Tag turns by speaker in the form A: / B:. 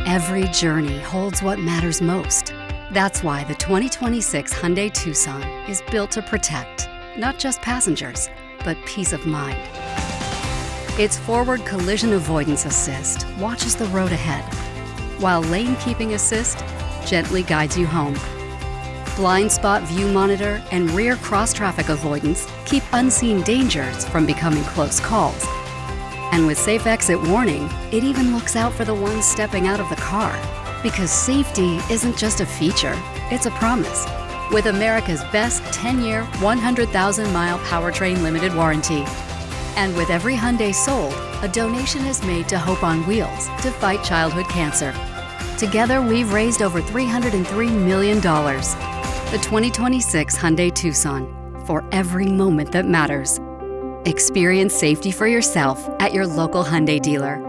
A: Every journey holds what matters most. That's why the 2026 Hyundai Tucson is built to protect, not just passengers, but peace of mind. Its forward collision avoidance assist watches the road ahead, while lane keeping assist gently guides you home. Blind spot view monitor and rear cross-traffic avoidance keep unseen dangers from becoming close calls. And with safe exit warning, it even looks out for the ones stepping out of the car. Because safety isn't just a feature, it's a promise. With America's best 10-year, 100,000-mile powertrain limited warranty. And with every Hyundai sold, a donation is made to Hope on Wheels to fight childhood cancer. Together, we've raised over $303 million. The 2026 Hyundai Tucson, for every moment that matters. Experience safety for yourself at your local Hyundai dealer.